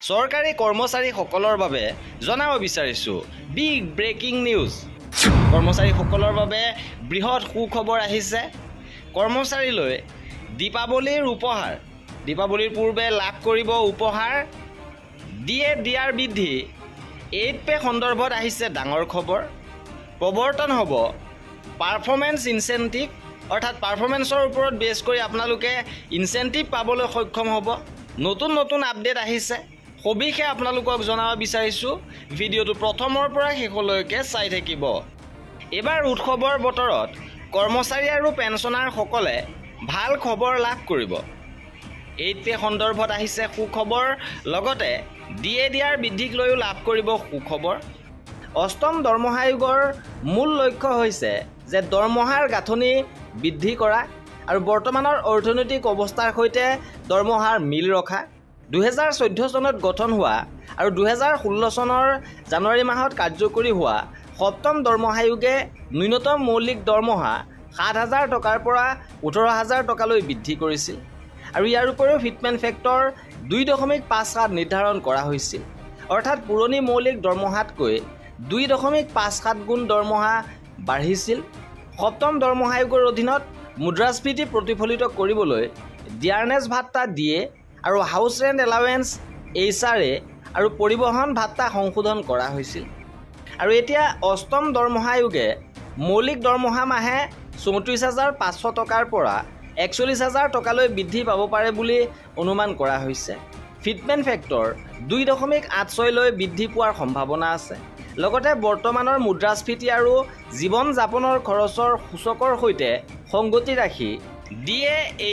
চৰকাৰী কৰ্মচাৰীসকলৰ বাবে জনাব বিচাৰিছোঁ বিগ ব্ৰেকিং নিউজ। কৰ্মচাৰীসকলৰ বাবে বৃহৎ সুখবৰ আহিছে। কৰ্মচাৰীলৈ দীপাৱলীৰ উপহাৰ, দীপাৱলীৰ পূৰ্বে লাভ কৰিব উপহাৰ, দিয়াৰ বৃদ্ধি, 8 পে সন্দৰ্ভত আহিছে ডাঙৰ খবৰ। প্ৰৱৰ্তন হ'ব পাৰফৰ্মেন্স ইনচেণ্টিভ, অৰ্থাৎ পাৰফৰ্মেন্সৰ ওপৰত বেছ কৰি আপোনালোকে ইনচেণ্টিভ পাবলৈ সক্ষম হ'ব। নতুন আপডেট আহিছে, সবিশে আপোনালোকক জনাব বিচাৰিছোঁ। ভিডিঅ'টো প্ৰথমৰ পৰা শেষলৈকে চাই থাকিব। এইবাৰ উৎসৱৰ বতৰত কৰ্মচাৰী আৰু পেঞ্চনাৰসকলে ভাল খবৰ লাভ কৰিব। 8 পে সন্দৰ্ভত আহিছে সুখবৰ, লগতে দিয়াৰ বৃদ্ধিক লৈও লাভ কৰিব সুখবৰ। অষ্টম দৰমহা আয়োগৰ মূল লক্ষ্য হৈছে যে দৰমহাৰ গাঁথনি বৃদ্ধি কৰা আৰু বৰ্তমানৰ অৰ্থনৈতিক অৱস্থাৰ সৈতে দৰমহাৰ মিল ৰখা। 2014 চনত গঠন হোৱা আৰু 2016 চনৰ জানুৱাৰী মাহত কাৰ্যকৰী হোৱা সপ্তম দৰমহা আয়োগে ন্যূনতম মৌলিক দৰমহা 7,000 টকাৰ পৰা 18,000 টকালৈ বৃদ্ধি কৰিছিল আৰু ইয়াৰ উপৰিও ফিটমেণ্ট ফেক্টৰ 2.57 নিৰ্ধাৰণ কৰা হৈছিল, অৰ্থাৎ পুৰণি মৌলিক দৰমহাতকৈ 2.57 গুণ দৰমহা বাঢ়িছিল। সপ্তম দৰমহা আয়োগৰ অধীনত মুদ্ৰাস্ফীতি প্ৰতিফলিত কৰিবলৈ ডিয়াৰনেছ ভাত্তা দিয়ে আৰু হাউচ ৰেণ্ট এলাৱেঞ্চ HRA আৰু পৰিবহণ ভাত্তা সংশোধন কৰা হৈছিল। আৰু এতিয়া অষ্টম দৰমহা আয়োগে মৌলিক দৰমহা মাহে 34,500 টকাৰ পৰা 41,000 টকালৈ বৃদ্ধি পাব পাৰে বুলি অনুমান কৰা হৈছে। ফিটমেণ্ট ফেক্টৰ 2.86 লৈ বৃদ্ধি পোৱাৰ সম্ভাৱনা আছে। লগতে বৰ্তমানৰ মুদ্ৰাস্ফীতি আৰু জীৱন যাপনৰ খৰচৰ সূচকৰ সৈতে সংগতি ৰাখি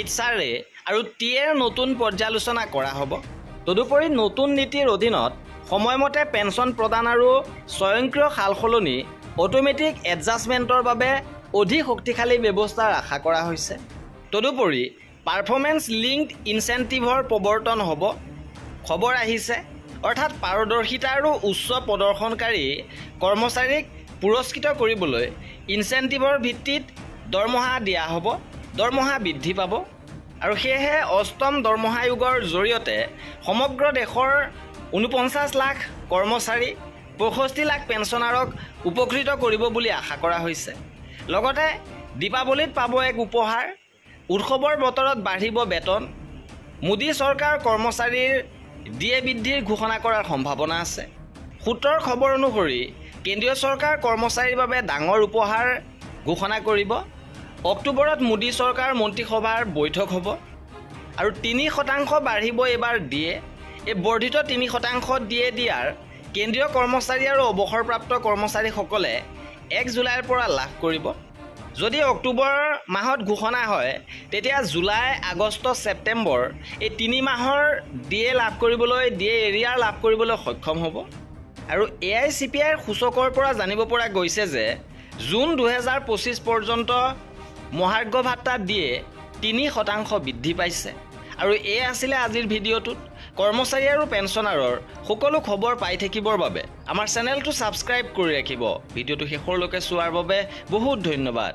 HRA আৰু TAৰ নতুন পৰ্যালোচনা কৰা হ'ব। তদুপৰি নতুন নীতিৰ অধীনত সময়মতে পেঞ্চন প্ৰদান আৰু স্বয়ংক্ৰিয় সালসলনি অট'মেটিক এডজাষ্টমেণ্টৰ বাবে অধিক শক্তিশালী ব্যৱস্থাৰ আশা কৰা হৈছে। তদুপৰি পাৰফৰ্মেন্স লিংকড ইনচেণ্টিভৰ প্ৰৱৰ্তন হ'ব। খবৰ আহিছে, অৰ্থাৎ পাৰদৰ্শিতা আৰু উচ্চ প্ৰদৰ্শনকাৰী কৰ্মচাৰীক পুৰস্কৃত কৰিবলৈ ইনচেণ্টিভৰ ভিত্তিত দৰমহা দিয়া হ'ব, দৰমহা বৃদ্ধি পাব। আৰু সেয়েহে অষ্টম দৰমহা আয়োগৰ জৰিয়তে সমগ্ৰ দেশৰ 49 লাখ কৰ্মচাৰী, 65 লাখ পেঞ্চনাৰক উপকৃত কৰিব বুলি আশা কৰা হৈছে। লগতে দীপাৱলীত পাব এক উপহাৰ, উৎসৱৰ বতৰত বাঢ়িব বেতন। মোদী চৰকাৰ কৰ্মচাৰীৰ বৃদ্ধিৰ ঘোষণা কৰাৰ সম্ভাৱনা আছে। সূত্ৰৰ খবৰ অনুসৰি কেন্দ্ৰীয় চৰকাৰ কৰ্মচাৰীৰ বাবে ডাঙৰ উপহাৰ ঘোষণা কৰিব। অক্টোবৰত মোদী চৰকাৰ মন্ত্ৰীসভাৰ বৈঠক হ'ব আৰু 3% বাঢ়িব এইবাৰ এই বৰ্ধিত 3% দিয়াৰ কেন্দ্ৰীয় কৰ্মচাৰী আৰু অৱসৰপ্ৰাপ্ত কৰ্মচাৰীসকলে 1 জুলাইৰ পৰা লাভ কৰিব। যদি অক্টোবৰ মাহত ঘোষণা হয়, তেতিয়া জুলাই, আগষ্ট, ছেপ্টেম্বৰ এই 3 মাহৰ লাভ কৰিবলৈ এৰিয়াৰ লাভ কৰিবলৈ সক্ষম হ'ব। আৰু AICPIৰ সূচকৰ পৰা জানিব পৰা গৈছে যে জুন 2025 পৰ্যন্ত মহাৰ্ঘ ভাত্তা 3% বৃদ্ধি পাইছে। আৰু এই আছিলে আজিৰ ভিডিঅ'টোত। কৰ্মচাৰী আৰু পেঞ্চনাৰৰ সকলো খবৰ পাই থাকিবৰ বাবে আমাৰ চেনেলটো ছাবস্ক্ৰাইব কৰি ৰাখিব। ভিডিঅ'টো শেষলৈকে চোৱাৰ বাবে বহুত ধন্যবাদ।